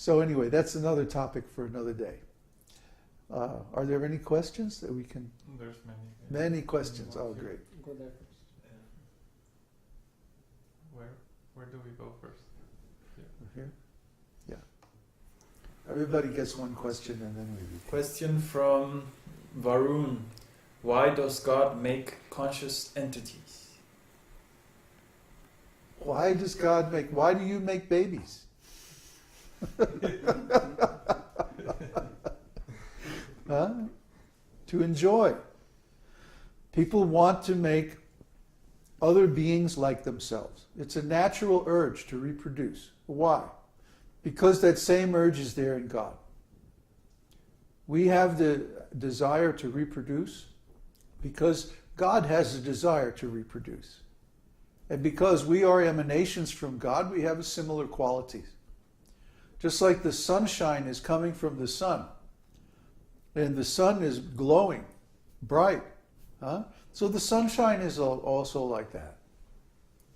So anyway, that's another topic for another day. Are there any questions that we can? There's Many questions. Oh, great. Go there first. Where do we go first? Here? Yeah. Everybody gets one question and then we repeat. Question from Varun. Why does God make conscious entities? Why do you make babies? Huh? To enjoy. People want to make other beings like themselves. It's a natural urge to reproduce. Why? Because that same urge is there in God. We have the desire to reproduce because God has a desire to reproduce. And because we are emanations from God, we have similar qualities. Just like the sunshine is coming from the sun, and the sun is glowing, bright. Huh? So the sunshine is also like that.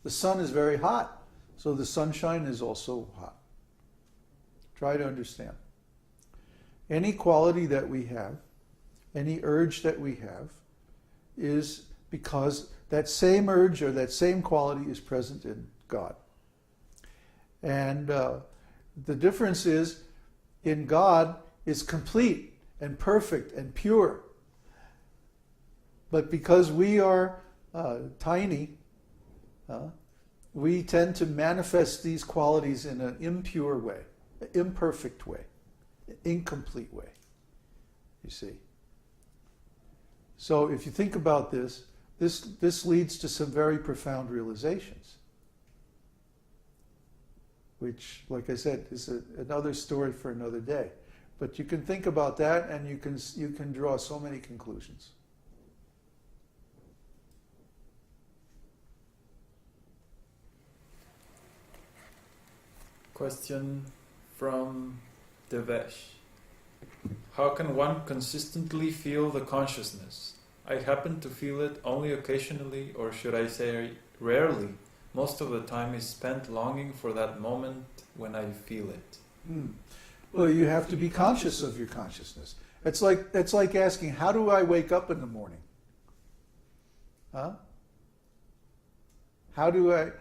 The sun is very hot, so the sunshine is also hot. Try to understand. Any quality that we have, any urge that we have, is because that same urge or that same quality is present in God. And the difference is, in God, is complete and perfect and pure. But because we are tiny, we tend to manifest these qualities in an impure way, an imperfect way, an incomplete way, you see. So if you think about this leads to some very profound realizations, which, like I said, is another story for another day. But you can think about that and you can draw so many conclusions. Question from Devesh. How can one consistently feel the consciousness? I happen to feel it only occasionally, or should I say rarely. Most of the time is spent longing for that moment when I feel it. Well, you have to be conscious of your consciousness. That's like asking, how do I wake up in the morning? Huh? How do I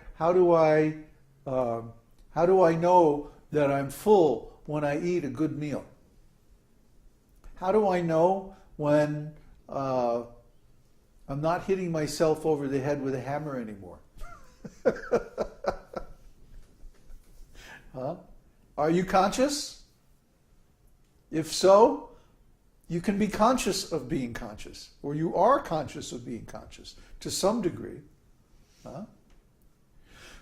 know that I'm full when I eat a good meal? How do I know when I'm not hitting myself over the head with a hammer anymore? Huh? Are you conscious? If so, you can be conscious of being conscious, or you are conscious of being conscious to some degree. Huh?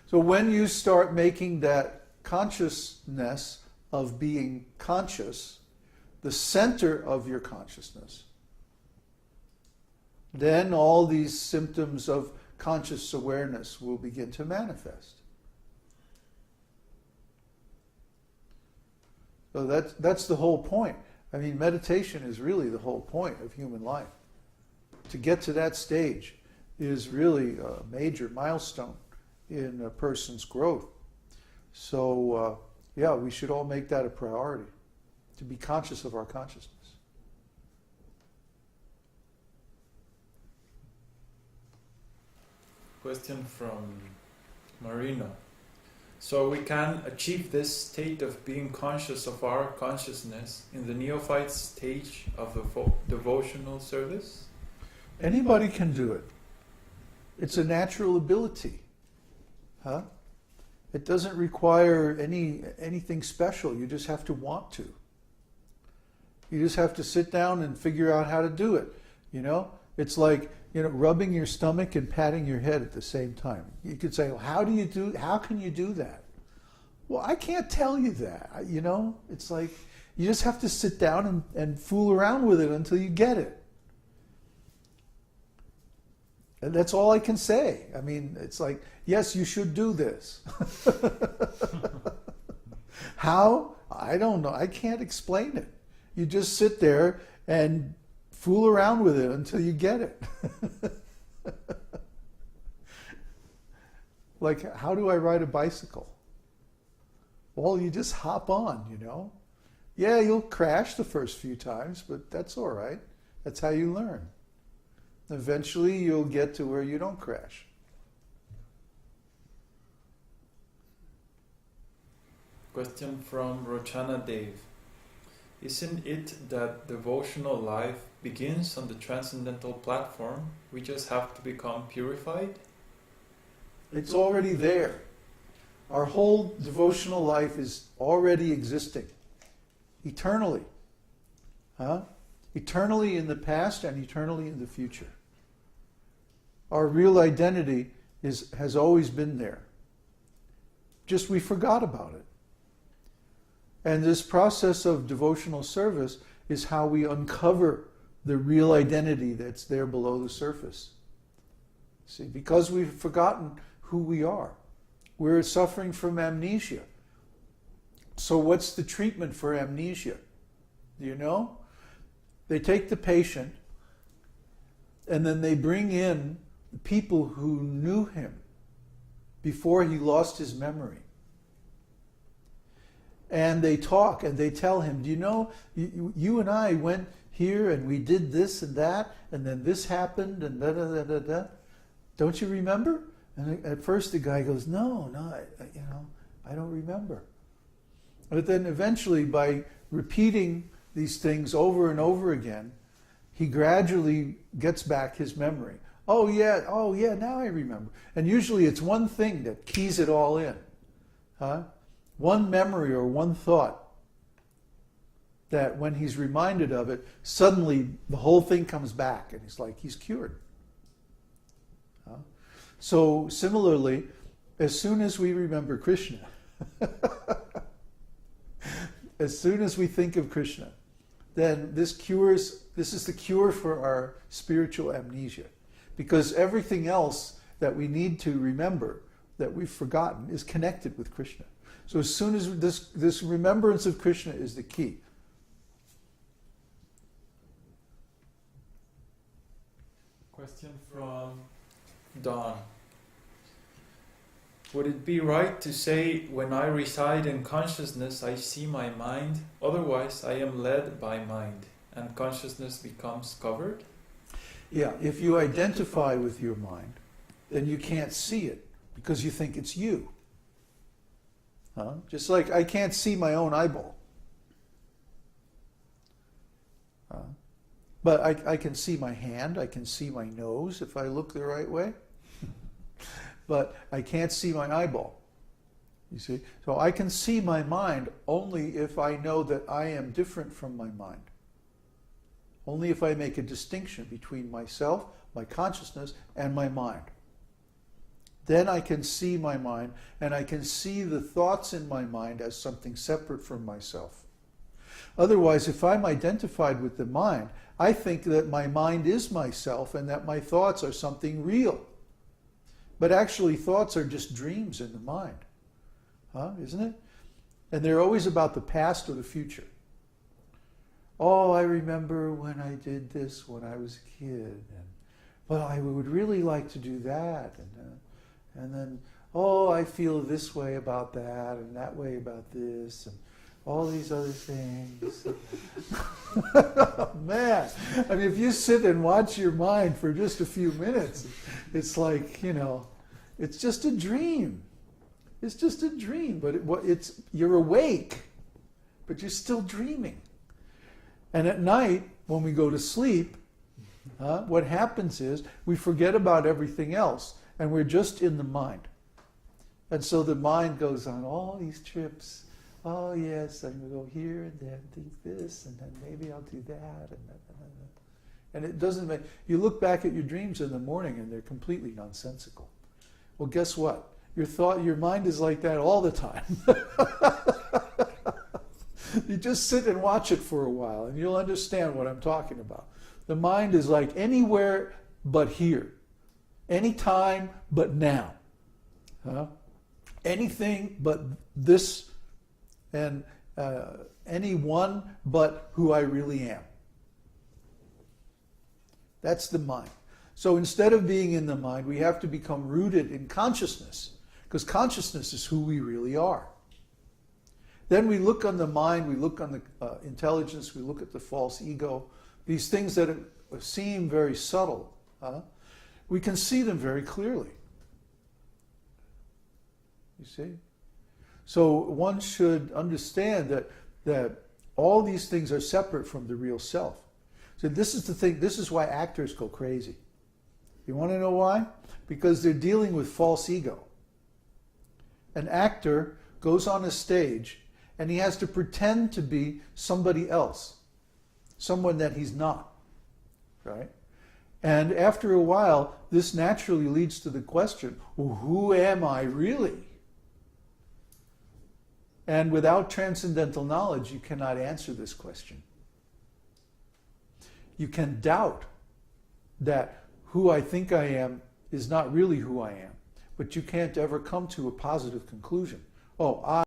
So when you start making that consciousness of being conscious the center of your consciousness, then all these symptoms of conscious awareness will begin to manifest. So that's the whole point. I mean, meditation is really the whole point of human life. To get to that stage is really a major milestone in a person's growth. So, yeah, we should all make that a priority, to be conscious of our consciousness. Question from Marina. So we can achieve this state of being conscious of our consciousness in the neophyte stage of the devotional service? Anybody can do it. It's a natural ability. Huh? It doesn't require anything special. You just have to want to. You just have to sit down and figure out how to do it. You know, it's like, rubbing your stomach and patting your head at the same time. You could say, well, how can you do that? Well, I can't tell you that. It's like, you just have to sit down and fool around with it until you get it. And that's all I can say. I mean, it's like, yes, you should do this. How? I don't know. I can't explain it. You just sit there and fool around with it until you get it. Like, how do I ride a bicycle? Well, you just hop on, you know. Yeah, you'll crash the first few times, but that's all right. That's how you learn. Eventually, you'll get to where you don't crash. Question from Rochana Dev. Isn't it that devotional life begins on the transcendental platform? We just have to become purified? It's already there. Our whole devotional life is already existing. Eternally. Eternally in the past and eternally in the future. Our real identity has always been there. Just we forgot about it. And this process of devotional service is how we uncover the real identity that's there below the surface. See, because we've forgotten who we are. We're suffering from amnesia. So what's the treatment for amnesia? Do you know? They take the patient and then they bring in people who knew him before he lost his memory. And they talk and they tell him, do you know, you and I went here and we did this and that, and then this happened and da-da-da-da-da. Don't you remember? And at first the guy goes, no, I don't remember. But then eventually, by repeating these things over and over again, he gradually gets back his memory. Oh yeah, now I remember. And usually it's one thing that keys it all in. One memory or one thought that when he's reminded of it, suddenly the whole thing comes back and he's cured. So similarly, as soon as we remember Krishna, as soon as we think of Krishna, then this is the cure for our spiritual amnesia. Because everything else that we need to remember, that we've forgotten, is connected with Krishna. So as soon as this remembrance of Krishna is the key. Question from Don. Would it be right to say, when I reside in consciousness, I see my mind, otherwise I am led by mind, and consciousness becomes covered? Yeah, if you identify with your mind, then you can't see it, because you think it's you. Just like I can't see my own eyeball. But I can see my hand, I can see my nose if I look the right way. But I can't see my eyeball. You see? So I can see my mind only if I know that I am different from my mind. Only if I make a distinction between myself, my consciousness, and my mind. Then I can see my mind, and I can see the thoughts in my mind as something separate from myself. Otherwise, if I'm identified with the mind, I think that my mind is myself and that my thoughts are something real. But actually, thoughts are just dreams in the mind. Isn't it? And they're always about the past or the future. Oh, I remember when I did this when I was a kid. But I would really like to do that. And then, oh, I feel this way about that and that way about this. And all these other things. Man, I mean, if you sit and watch your mind for just a few minutes, it's like, it's just a dream. It's just a dream, but you're awake, but you're still dreaming. And at night, when we go to sleep, what happens is we forget about everything else, and we're just in the mind. And so the mind goes on all these trips. Oh yes, I'm going to go here and then think this, and then maybe I'll do that, and it doesn't make. You look back at your dreams in the morning, and they're completely nonsensical. Well, guess what? Your mind is like that all the time. You just sit and watch it for a while, and you'll understand what I'm talking about. The mind is like anywhere but here, anytime but now, anything but this. And anyone but who I really am. That's the mind. So instead of being in the mind, we have to become rooted in consciousness, because consciousness is who we really are. Then we look on the mind, we look on the intelligence, we look at the false ego, these things that seem very subtle. We can see them very clearly. You see? So one should understand that all these things are separate from the real self. So this is the thing, this is why actors go crazy. You want to know why? Because they're dealing with false ego. An actor goes on a stage and he has to pretend to be somebody else, someone that he's not, right? And after a while, this naturally leads to the question, well, who am I really? And without transcendental knowledge, you cannot answer this question. You can doubt that who I think I am is not really who I am, but you can't ever come to a positive conclusion. Oh,